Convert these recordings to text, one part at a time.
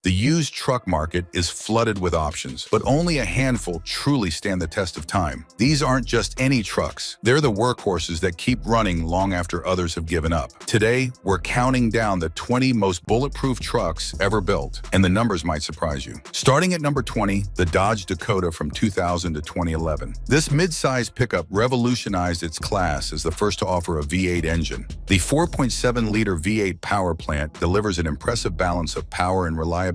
The used truck market is flooded with options, but only a handful truly stand the test of time. These aren't just any trucks. They're the workhorses that keep running long after others have given up. Today, we're counting down the 20 most bulletproof trucks ever built, and the numbers might surprise you. Starting at number 20, the Dodge Dakota from 2000 to 2011. This midsize pickup revolutionized its class as the first to offer a V8 engine. The 4.7-liter V8 power plant delivers an impressive balance of power and reliability,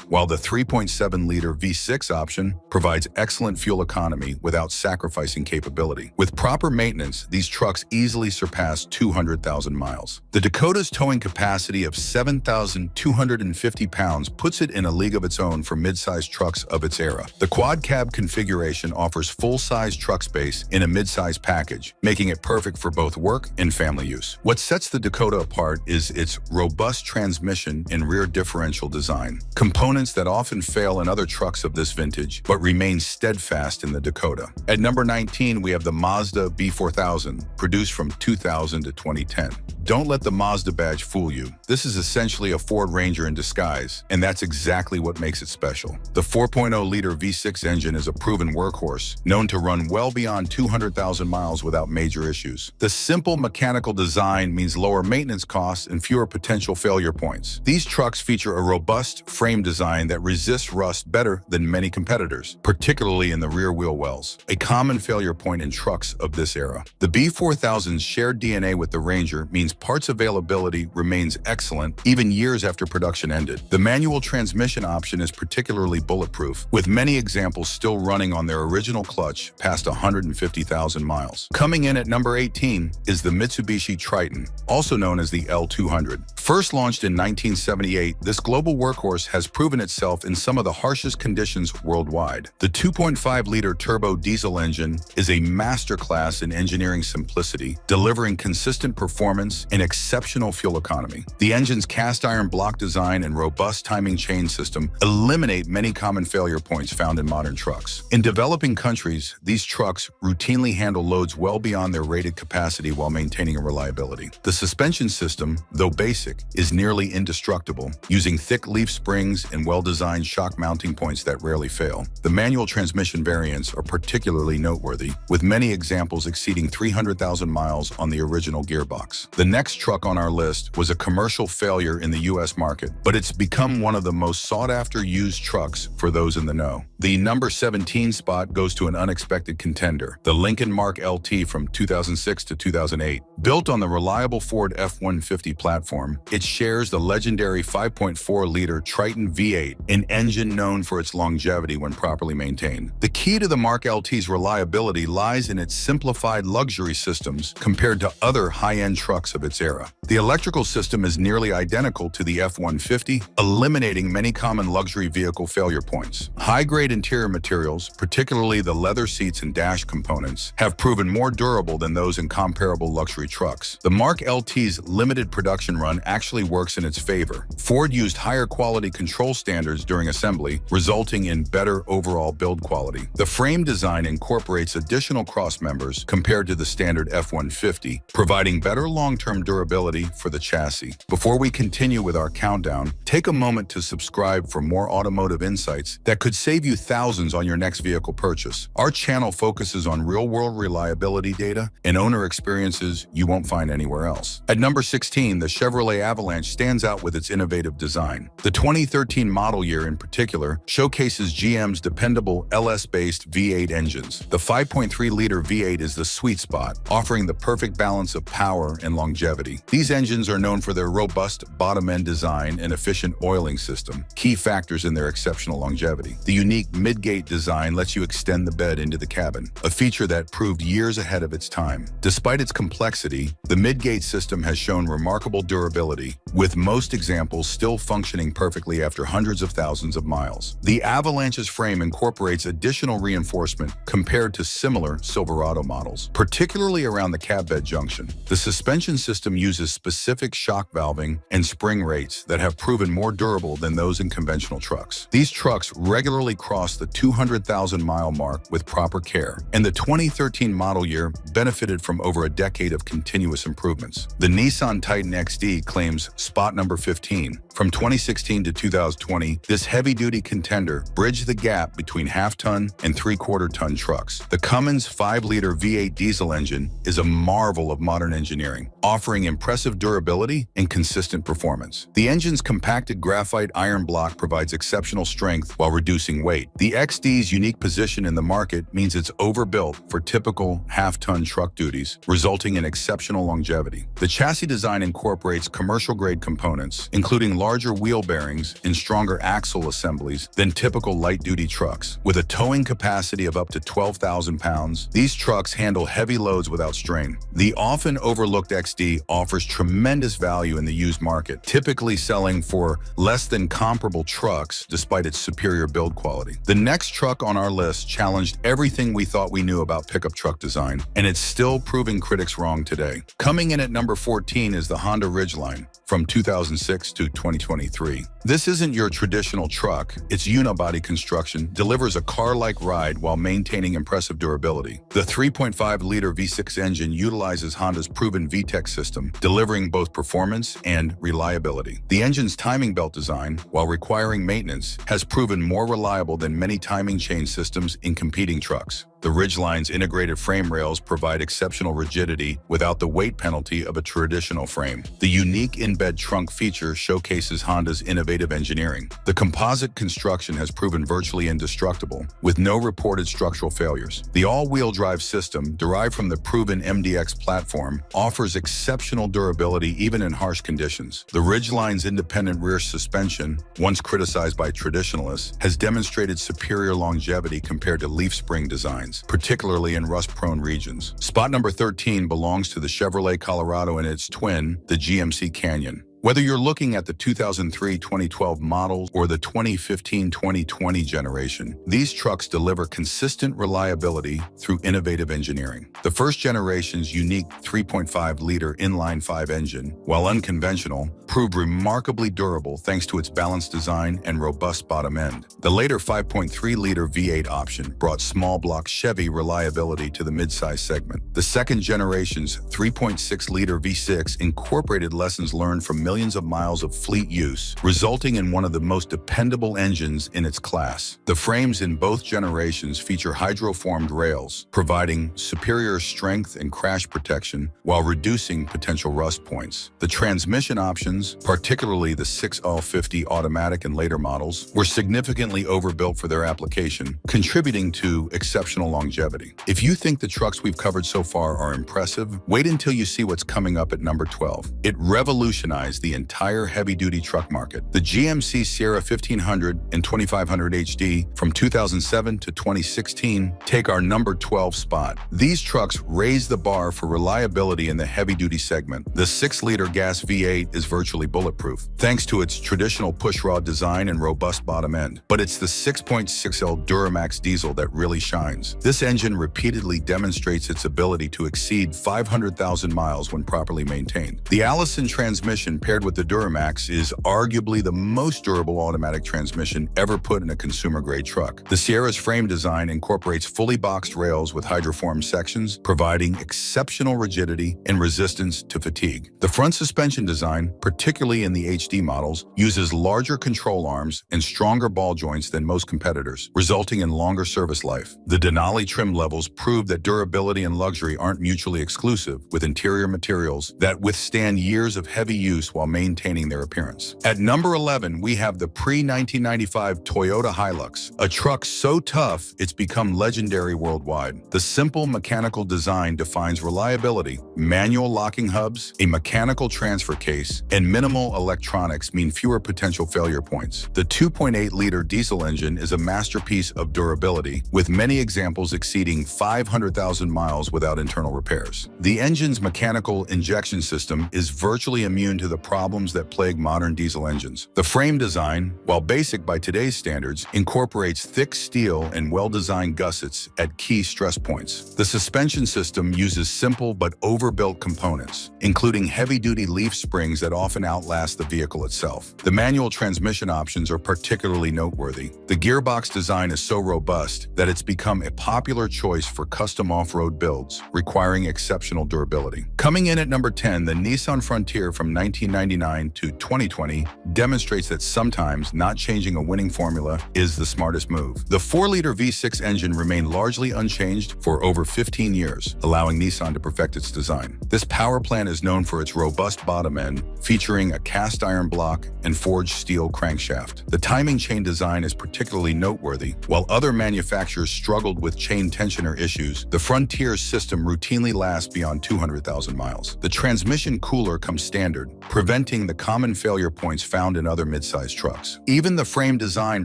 while the 3.7-liter V6 option provides excellent fuel economy without sacrificing capability. With proper maintenance, these trucks easily surpass 200,000 miles. The Dakota's towing capacity of 7,250 pounds puts it in a league of its own for mid-size trucks of its era. The quad-cab configuration offers full-size truck space in a mid-size package, making it perfect for both work and family use. What sets the Dakota apart is its robust transmission and rear differential design, components that often fail in other trucks of this vintage, but remain steadfast in the Dakota. At number 19, we have the Mazda B4000, produced from 2000 to 2010. Don't let the Mazda badge fool you. This is essentially a Ford Ranger in disguise, and that's exactly what makes it special. The 4.0-liter V6 engine is a proven workhorse, known to run well beyond 200,000 miles without major issues. The simple mechanical design means lower maintenance costs and fewer potential failure points. These trucks feature a robust frame design that resists rust better than many competitors, particularly in the rear wheel wells, a common failure point in trucks of this era. The B4000's shared DNA with the Ranger means parts availability remains excellent even years after production ended. The manual transmission option is particularly bulletproof, with many examples still running on their original clutch past 150,000 miles. Coming in at number 18 is the Mitsubishi Triton, also known as the L200. First launched in 1978, this global workhorse has proven itself in some of the harshest conditions worldwide. The 2.5-liter turbo diesel engine is a masterclass in engineering simplicity, delivering consistent performance and exceptional fuel economy. The engine's cast iron block design and robust timing chain system eliminate many common failure points found in modern trucks. In developing countries, these trucks routinely handle loads well beyond their rated capacity while maintaining reliability. The suspension system, though basic, is nearly indestructible, using thick leaf springs and well-designed shock mounting points that rarely fail. The manual transmission variants are particularly noteworthy, with many examples exceeding 300,000 miles on the original gearbox. The next truck on our list was a commercial failure in the US market, but it's become one of the most sought-after used trucks for those in the know. The number 17 spot goes to an unexpected contender, the Lincoln Mark LT from 2006 to 2008. Built on the reliable Ford F-150 platform, it shares the legendary 5.4-liter Triton V8, an engine known for its longevity when properly maintained. The key to the Mark LT's reliability lies in its simplified luxury systems compared to other high-end trucks of its era. The electrical system is nearly identical to the F-150, eliminating many common luxury vehicle failure points. High-grade interior materials, particularly the leather seats and dash components, have proven more durable than those in comparable luxury trucks. The Mark LT's limited production run actually works in its favor. Ford used higher quality control standards during assembly, resulting in better overall build quality. The frame design incorporates additional cross members compared to the standard F-150, providing better long-term durability for the chassis. Before we continue with our countdown, take a moment to subscribe for more automotive insights that could save you thousands on your next vehicle purchase. Our channel focuses on real-world reliability data and owner experiences you won't find anywhere else. At number 16, the Chevrolet Avalanche stands out with its innovative design. The 2013 model year in particular showcases GM's dependable LS-based V8 engines. The 5.3-liter V8 is the sweet spot, offering the perfect balance of power and longevity. These engines are known for their robust bottom-end design and efficient oiling system, key factors in their exceptional longevity. The unique mid-gate design lets you extend the bed into the cabin, a feature that proved years ahead of its time. Despite its complexity, the mid-gate system has shown remarkable durability, with most examples still functioning perfectly after hundreds of thousands of miles. The Avalanche's frame incorporates additional reinforcement compared to similar Silverado models, particularly around the cab bed junction. The suspension system uses specific shock valving and spring rates that have proven more durable than those in conventional trucks. These trucks regularly cross the 200,000-mile mark with proper care, and the 2013 model year benefited from over a decade of continuous improvements. The Nissan Titan XD claims spot number 15. From 2016 to to 2020, this heavy-duty contender bridged the gap between half-ton and three-quarter-ton trucks. The Cummins 5-liter V8 diesel engine is a marvel of modern engineering, offering impressive durability and consistent performance. The engine's compacted graphite iron block provides exceptional strength while reducing weight. The XD's unique position in the market means it's overbuilt for typical half-ton truck duties, resulting in exceptional longevity. The chassis design incorporates commercial-grade components, including larger wheel bearings and stronger axle assemblies than typical light-duty trucks. With a towing capacity of up to 12,000 pounds, these trucks handle heavy loads without strain. The often overlooked XD offers tremendous value in the used market, typically selling for less than comparable trucks despite its superior build quality. The next truck on our list challenged everything we thought we knew about pickup truck design, and it's still proving critics wrong today. Coming in at number 14 is the Honda Ridgeline from 2006 to 2023. This isn't your traditional truck. Its unibody construction delivers a car-like ride while maintaining impressive durability. The 3.5-liter V6 engine utilizes Honda's proven VTEC system, delivering both performance and reliability. The engine's timing belt design, while requiring maintenance, has proven more reliable than many timing chain systems in competing trucks. The Ridgeline's integrated frame rails provide exceptional rigidity without the weight penalty of a traditional frame. The unique in-bed trunk feature showcases Honda's innovative engineering. The composite construction has proven virtually indestructible, with no reported structural failures. The all-wheel drive system, derived from the proven MDX platform, offers exceptional durability even in harsh conditions. The Ridgeline's independent rear suspension, once criticized by traditionalists, has demonstrated superior longevity compared to leaf spring designs, particularly in rust-prone regions. Spot number 13 belongs to the Chevrolet Colorado and its twin, the GMC Canyon. Whether you're looking at the 2003-2012 models or the 2015-2020 generation, these trucks deliver consistent reliability through innovative engineering. The first generation's unique 3.5-liter inline-5 engine, while unconventional, proved remarkably durable thanks to its balanced design and robust bottom end. The later 5.3-liter V8 option brought small-block Chevy reliability to the midsize segment. The second generation's 3.6-liter V6 incorporated lessons learned from millions of miles of fleet use, resulting in one of the most dependable engines in its class. The frames in both generations feature hydroformed rails, providing superior strength and crash protection while reducing potential rust points. The transmission options, particularly the 6L50 automatic and later models, were significantly overbuilt for their application, contributing to exceptional longevity. If you think the trucks we've covered so far are impressive, wait until you see what's coming up at number 12. It revolutionized the entire heavy-duty truck market. The GMC Sierra 1500 and 2500 HD from 2007 to 2016 take our number 12 spot. These trucks raise the bar for reliability in the heavy-duty segment. The 6-liter gas V8 is virtually bulletproof, thanks to its traditional pushrod design and robust bottom end. But it's the 6.6L Duramax diesel that really shines. This engine repeatedly demonstrates its ability to exceed 500,000 miles when properly maintained. The Allison transmission paired with the Duramax is arguably the most durable automatic transmission ever put in a consumer-grade truck. The Sierra's frame design incorporates fully boxed rails with hydroformed sections, providing exceptional rigidity and resistance to fatigue. The front suspension design, particularly in the HD models, uses larger control arms and stronger ball joints than most competitors, resulting in longer service life. The Denali trim levels prove that durability and luxury aren't mutually exclusive, with interior materials that withstand years of heavy use while maintaining their appearance. At number 11, we have the pre-1995 Toyota Hilux, a truck so tough it's become legendary worldwide. The simple mechanical design defines reliability. Manual locking hubs, a mechanical transfer case, and minimal electronics mean fewer potential failure points. The 2.8-liter diesel engine is a masterpiece of durability, with many examples exceeding 500,000 miles without internal repairs. The engine's mechanical injection system is virtually immune to the problems that plague modern diesel engines. The frame design, while basic by today's standards, incorporates thick steel and well-designed gussets at key stress points. The suspension system uses simple but overbuilt components, including heavy-duty leaf springs that often outlast the vehicle itself. The manual transmission options are particularly noteworthy. The gearbox design is so robust that it's become a popular choice for custom off-road builds, requiring exceptional durability. Coming in at number 10, the Nissan Frontier from 1990 1999 to 2020 demonstrates that sometimes not changing a winning formula is the smartest move. The 4-liter V6 engine remained largely unchanged for over 15 years, allowing Nissan to perfect its design. This power plant is known for its robust bottom end, featuring a cast iron block and forged steel crankshaft. The timing chain design is particularly noteworthy. While other manufacturers struggled with chain tensioner issues, the Frontier system routinely lasts beyond 200,000 miles. The transmission cooler comes standard, preventing the common failure points found in other midsize trucks. Even the frame design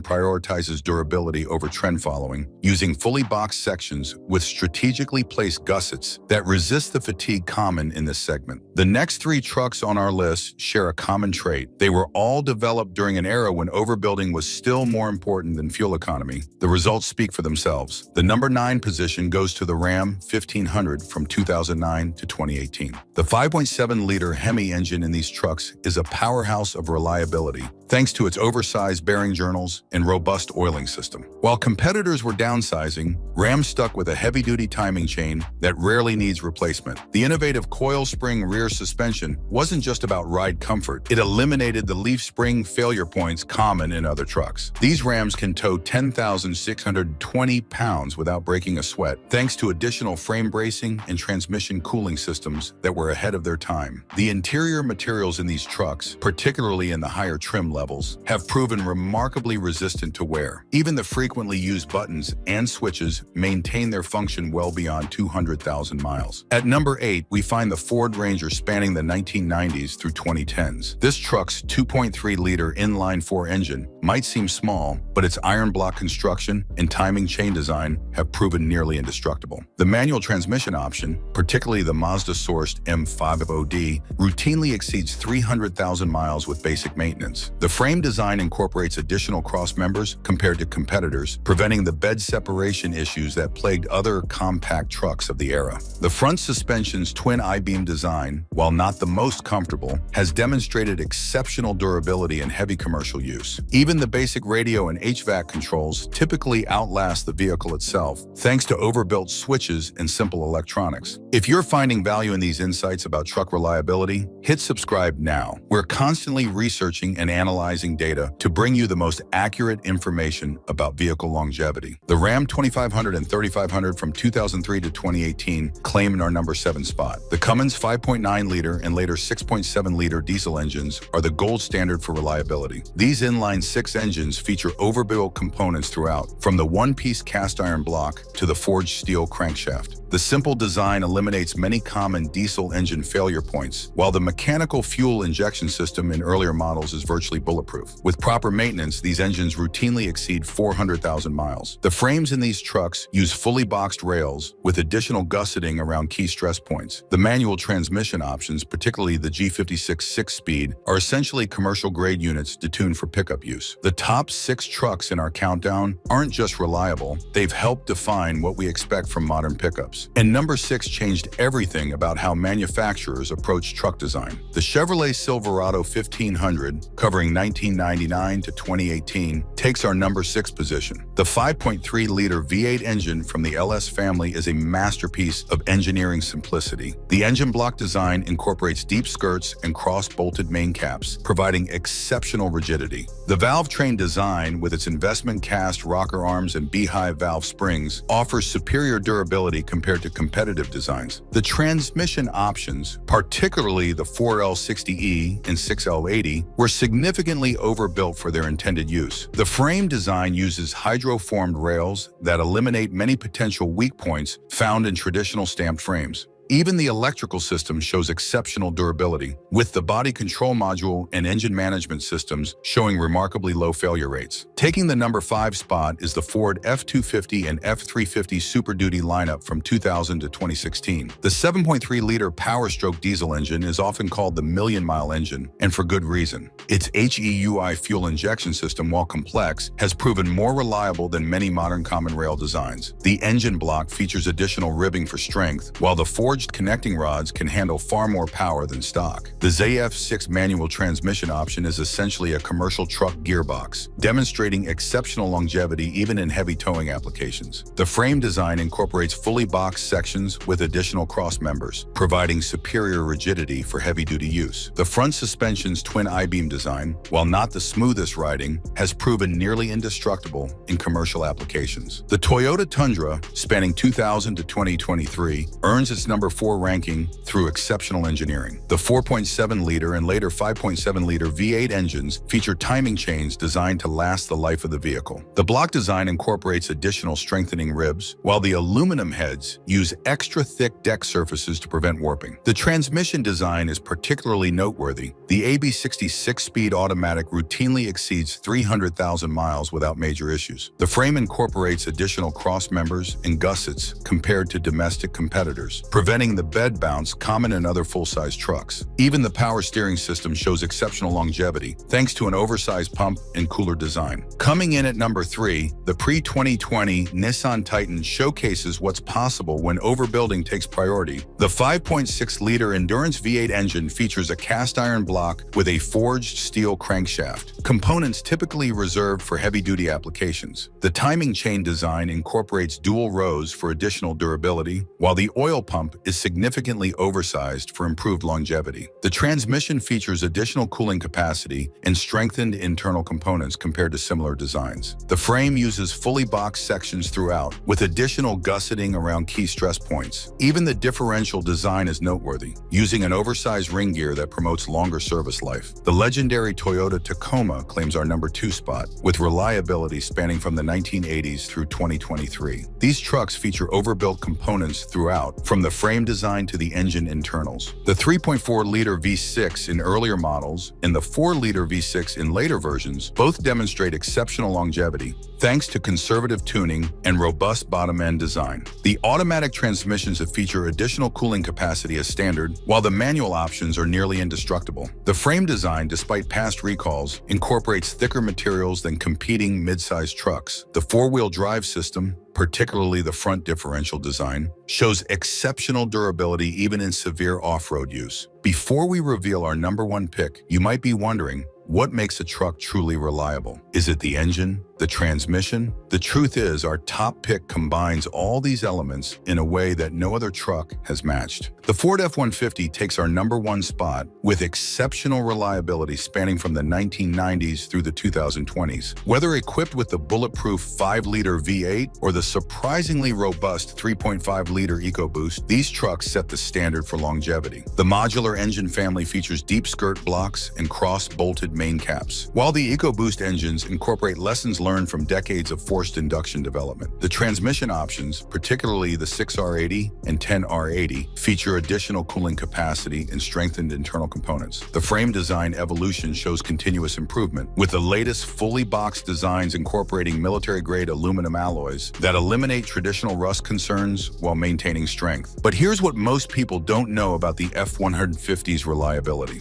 prioritizes durability over trend following, using fully boxed sections with strategically placed gussets that resist the fatigue common in this segment. The next 3 trucks on our list share a common trait. They were all developed during an era when overbuilding was still more important than fuel economy. The results speak for themselves. The number 9 position goes to the Ram 1500 from 2009 to 2018. The 5.7-liter Hemi engine in these trucks is a powerhouse of reliability, thanks to its oversized bearing journals and robust oiling system. While competitors were downsizing, Ram stuck with a heavy-duty timing chain that rarely needs replacement. The innovative coil spring rear suspension wasn't just about ride comfort. It eliminated the leaf spring failure points common in other trucks. These Rams can tow 10,620 pounds without breaking a sweat, thanks to additional frame bracing and transmission cooling systems that were ahead of their time. The interior materials in these trucks, particularly in the higher trim levels, have proven remarkably resistant to wear. Even the frequently used buttons and switches maintain their function well beyond 200,000 miles. At number 8, we find the Ford Ranger spanning the 1990s through 2010s. This truck's 2.3-liter inline-4 engine might seem small, but its iron block construction and timing chain design have proven nearly indestructible. The manual transmission option, particularly the Mazda-sourced M50D, routinely exceeds 300,000 miles with basic maintenance. The frame design incorporates additional cross members compared to competitors, preventing the bed separation issues that plagued other compact trucks of the era. The front suspension's twin I-beam design, while not the most comfortable, has demonstrated exceptional durability in heavy commercial use. Even the basic radio and HVAC controls typically outlast the vehicle itself, thanks to overbuilt switches and simple electronics. If you're finding value in these insights about truck reliability, hit subscribe now. We're constantly researching and analyzing data to bring you the most accurate information about vehicle longevity. The Ram 2500 and 3500 from 2003 to 2018 claim our number 7 spot. The Cummins 5.9-liter and later 6.7-liter diesel engines are the gold standard for reliability. These inline-6 engines feature overbuilt components throughout, from the one-piece cast iron block to the forged steel crankshaft. The simple design eliminates many common diesel engine failure points, while the mechanical fuel injection system in earlier models is virtually bulletproof. With proper maintenance, these engines routinely exceed 400,000 miles. The frames in these trucks use fully boxed rails with additional gusseting around key stress points. The manual transmission options, particularly the G56 6-speed, are essentially commercial-grade units detuned for pickup use. The top 6 trucks in our countdown aren't just reliable, they've helped define what we expect from modern pickups. And number 6 changed everything about how manufacturers approach truck design. The Chevrolet Silverado 1500, covering 1999 to 2018, takes our number 6 position. The 5.3-liter V8 engine from the LS family is a masterpiece of engineering simplicity. The engine block design incorporates deep skirts and cross-bolted main caps, providing exceptional rigidity. The valve train design, with its investment cast rocker arms and beehive valve springs, offers superior durability compared to competitive designs. The transmission options, particularly the 4L60E and 6L80, were significantly overbuilt for their intended use. The frame design uses hydroformed rails that eliminate many potential weak points found in traditional stamped frames. Even the electrical system shows exceptional durability, with the body control module and engine management systems showing remarkably low failure rates. Taking the number 5 spot is the Ford F250 and F350 Super Duty lineup from 2000 to 2016. The 7.3-liter Power-Stroke diesel engine is often called the million-mile engine, and for good reason. Its HEUI fuel injection system, while complex, has proven more reliable than many modern common rail designs. The engine block features additional ribbing for strength, while the forged forged connecting rods can handle far more power than stock. The ZF6 manual transmission option is essentially a commercial truck gearbox, demonstrating exceptional longevity even in heavy towing applications. The frame design incorporates fully boxed sections with additional cross members, providing superior rigidity for heavy-duty use. The front suspension's twin I-beam design, while not the smoothest riding, has proven nearly indestructible in commercial applications. The Toyota Tundra, spanning 2000 to 2023, earns its number 4 ranking through exceptional engineering. The 4.7-liter and later 5.7-liter V8 engines feature timing chains designed to last the life of the vehicle. The block design incorporates additional strengthening ribs, while the aluminum heads use extra thick deck surfaces to prevent warping. The transmission design is particularly noteworthy. The AB60 6-speed automatic routinely exceeds 300,000 miles without major issues. The frame incorporates additional cross members and gussets compared to domestic competitors, preventing the bed bounce common in other full-size trucks. Even the power steering system shows exceptional longevity, thanks to an oversized pump and cooler design. Coming in at number 3, the pre-2020 Nissan Titan showcases what's possible when overbuilding takes priority. The 5.6-liter Endurance V8 engine features a cast-iron block with a forged steel crankshaft, components typically reserved for heavy-duty applications. The timing chain design incorporates dual rows for additional durability, while the oil pump is significantly oversized for improved longevity. The transmission features additional cooling capacity and strengthened internal components compared to similar designs. The frame uses fully boxed sections throughout, with additional gusseting around key stress points. Even the differential design is noteworthy, using an oversized ring gear that promotes longer service life. The legendary Toyota Tacoma claims our number 2 spot, with reliability spanning from the 1980s through 2023. These trucks feature overbuilt components throughout, from the frame design to the engine internals. The 3.4-liter V6 in earlier models and the 4-liter V6 in later versions both demonstrate exceptional longevity, thanks to conservative tuning and robust bottom-end design. The automatic transmissions feature additional cooling capacity as standard, while the manual options are nearly indestructible. The frame design, despite past recalls, incorporates thicker materials than competing mid-size trucks. The 4-wheel drive system, particularly the front differential design, shows exceptional durability even in severe off-road use. Before we reveal our number 1 pick, you might be wondering, what makes a truck truly reliable? Is it the engine? The transmission? The truth is, our top pick combines all these elements in a way that no other truck has matched. The Ford F-150 takes our number 1 spot with exceptional reliability spanning from the 1990s through the 2020s. Whether equipped with the bulletproof 5-liter V8 or the surprisingly robust 3.5-liter EcoBoost, these trucks set the standard for longevity. The modular engine family features deep skirt blocks and cross-bolted main caps, while the EcoBoost engines incorporate lessons learned from decades of forced induction development. The transmission options, particularly the 6R80 and 10R80, feature additional cooling capacity and strengthened internal components. The frame design evolution shows continuous improvement, with the latest fully boxed designs incorporating military-grade aluminum alloys that eliminate traditional rust concerns while maintaining strength. But here's what most people don't know about the F-150's reliability.